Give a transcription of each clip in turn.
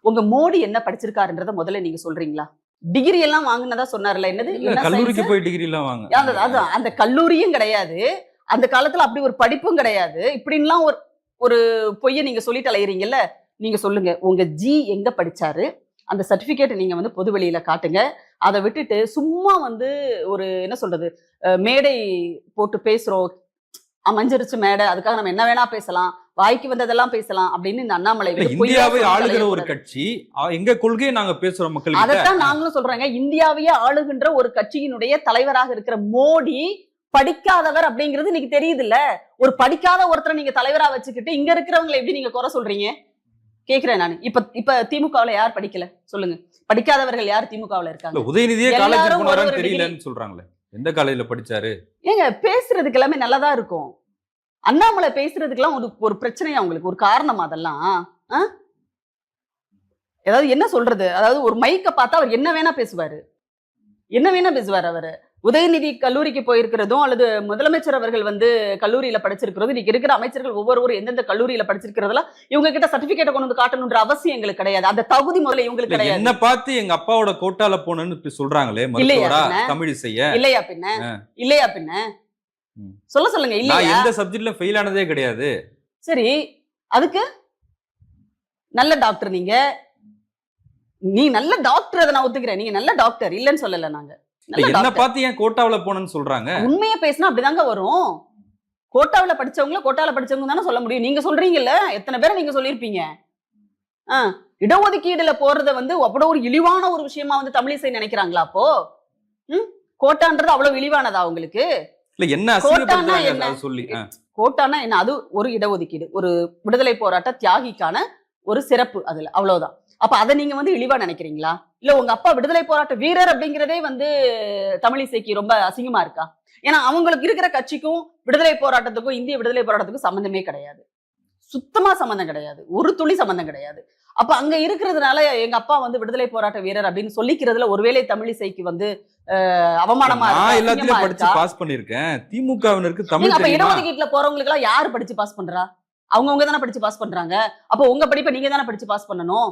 உங்க மோடி என்ன படிச்சிருக்காருன்றத முதல்ல நீங்க சொல்றீங்களா? டிகிரி எல்லாம் வாங்குனதா சொன்னார்ல. என்னது? என்ன கல்லூரிக்கு சயின்ஸ்? போய் டிகிரி எல்லாம் வாங்க. அதான் அந்த கல்லூரியும் கிடையாது. அந்த காலத்துல அப்படி ஒரு படிப்பும் கிடையாது. இப்படின்லாம் ஒரு ஒரு பொய்ய நீங்க சொல்லிட்டு அலையறீங்கல்ல. நீங்க சொல்லுங்க. உங்க எங்க படிச்சாரு? அந்த சர்டிபிகேட் நீங்க வந்து பொது வெளியில காட்டுங்க. அத விட்டுட்டு சும்மா வந்து ஒரு என்ன சொல்றது? மேடை போட்டு பேசுறோம். அமைஞ்சிருச்சு மேடை. அதுக்காக நம்ம என்ன வேணா பேசலாம். வாய்க்கு வந்ததெல்லாம் பேசலாம் அப்படின்னு இந்த அண்ணாமலை வந்து பொய்யா இந்தியாவை சொல்லிட்டு ஆளுகிற ஒரு அலையக்கூடாது. கட்சி எங்க கொள்கையை நாங்க பேசுறோம் மக்கள் கிட்ட. அதத்தான் நாங்களும் சொல்றோங்க. இந்தியாவையே ஆளுகின்ற ஒரு கட்சியினுடைய தலைவராக இருக்கிற மோடி படிக்காதவர் அப்படிங்கிறது இன்னைக்கு தெரியுதுல்ல. ஒரு படிக்காத ஒருத்தரை நீங்க தலைவரா வச்சுக்கிட்டு இங்க இருக்கிறவங்களை எப்படி நீங்க குறை சொல்றீங்க? கேக்குறேன் நானு. இப்ப திமுகவுல யார் படிக்கல சொல்லுங்க. படிக்காதவர்கள் யார் திமுகவுல இருக்காங்க? உதயநிதியே காலேஜ் எல்லாரும் ஒரு போனாரான்னு ஒரு தெரியலன்னு சொல்றாங்களே. எந்த காலேஜ்ல படிச்சாரு? ஏங்க பேசுறதுக்கு எல்லாமே நல்லதா இருக்கும். அண்ணாமலை பேசுறதுக்கெல்லாம் ஒரு பிரச்சனையா உங்களுக்கு? ஒரு காரணமா அதெல்லாம்? ஏதாவது என்ன சொல்றது? அதாவது ஒரு மைக்க பார்த்தா அவர் என்ன வேணா பேசுவாரு. என்ன வேணா பேசுவாரு அவரு. உதயநிதி கல்லூரிக்கு போயிருக்கிறதும் அல்லது முதலமைச்சர் அவர்கள் வந்து கல்லூரியில படிச்சிருக்கிறதும் இன்னைக்கு இருக்கிற அமைச்சர்கள் ஒவ்வொருவரும் எந்தெந்த கல்லூரியில படிச்சிருக்கிறதெல்லாம் இவங்க கிட்ட சர்டிபிகேட் கொண்டு வந்து காட்டணும்ன்ற அவசியம் எங்களுக்கு கிடையாது. அந்த தகுதி முதல்ல இவங்களுக்கு கிடையாது. என்ன பார்த்து எங்க அப்பாவோட கோட்டால போனேன்னு சொல்றாங்களே மருத்துவரா தமிழிசைய. இல்லையா பின்ன? இல்லையா பின்ன? சொல்லுங்க. இல்லையா? நான் எந்த சப்ஜெக்ட்ல ஃபெயில் ஆனதே கிடையாது. சரி, அதுக்கு நல்ல டாக்டர் நீங்க. நீ நல்ல டாக்டர், அதை நான் ஒத்துக்கிறேன். நீங்க நல்ல டாக்டர் இல்லன்னு சொல்லல நாங்க. என்ன பார்த்து ஏன் கோட்டாவுல போனேன்னு சொல்றாங்க? உண்மையா பேசினா அப்படிதாங்க வரும். கோட்டாவுல படிச்சவங்க தானே சொல்ல முடியும். நீங்க சொல்றீங்கல்ல, எத்தனை பேரை நீங்க சொல்லியிருப்பீங்க. இடஒதுக்கீடுல போறத வந்து அவ்வளவு ஒரு இழிவான ஒரு விஷயமா வந்து தமிழிசை நினைக்கிறாங்களா அப்போ? கோட்டான்றது அவ்வளவு இழிவானதா உங்களுக்கு? இல்ல என்ன சொல்லி கோட்டானா என்ன? அது ஒரு இடஒதுக்கீடு, ஒரு விடுதலை போராட்ட தியாகிக்கான ஒரு சிறப்பு அதுல, அவ்வளவுதான். அப்ப அதை நீங்க வந்து இழிவா நினைக்கிறீங்களா? இல்ல உங்க அப்பா விடுதலை போராட்ட வீரர் அப்படிங்கிறதே வந்து தமிழிசைக்கு ரொம்ப அசிங்கமா இருக்கா? ஏன்னா அவங்களுக்கு இருக்கிற கட்சிக்கும் விடுதலை போராட்டத்துக்கும் இந்திய விடுதலை போராட்டத்துக்கும் சம்பந்தமே கிடையாது. சுத்தமா சம்பந்தம் கிடையாது. ஒரு துளி சம்பந்தம் கிடையாது. அப்ப அங்க இருக்கிறதுனால எங்க அப்பா வந்து விடுதலை போராட்ட வீரர் அப்படின்னு சொல்லிக்கிறதுல ஒருவேளை தமிழிசைக்கு வந்து அவமானமா இருக்கு. எல்லாத்தையும் படிச்சு பாஸ் பண்ணிருக்கேன். திமுகவினருக்கு தமிழ் அப்ப இடஒதுக்கீட்டுல போறவங்களுக்கு எல்லாம் யாரு படிச்சு பாஸ் பண்றா? அவங்கவுங்க தானே படிச்சு பாஸ் பண்றாங்க. அப்ப உங்க படிப்பை நீங்க தானே படிச்சு பாஸ் பண்ணணும்.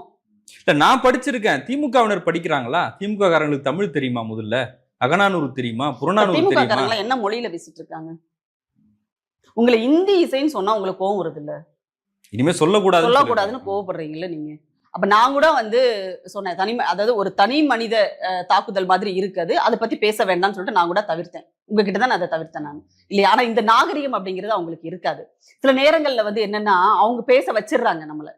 இல்ல நான் படிச்சிருக்கேன். திமுகவினர் படிக்கிறாங்களா? திமுக காரங்களுக்கு தமிழ் தெரியுமா? முதல்ல அகநானூறு தெரியுமா? புறநானூறு தெரியுமா? திமுக காரங்க என்ன மொழியில பேசிட்டு இருக்காங்க? உங்களை இந்தி இசைன்னு சொன்னா உங்களுக்கு கோவம் வருது இல்ல? இனிமே சொல்லக்கூடாதுன்னு கோவப்படுறீங்கல்ல நீங்க. அப்ப நான் கூட வந்து சொன்னேன், அதாவது ஒரு தனி மனித தாக்குதல் மாதிரி இருக்குது, அதை பத்தி பேச வேண்டாம்னு சொல்லிட்டு நான் கூட தவிர்த்தேன். உங்ககிட்ட தான் அதை தவிர்த்தேன் நான். இல்லையா? ஆனா இந்த நாகரிகம் அப்படிங்கிறது அவங்களுக்கு இருக்காது. சில நேரங்கள்ல வந்து என்னன்னா அவங்க பேச வச்சிடுறாங்க நம்மள.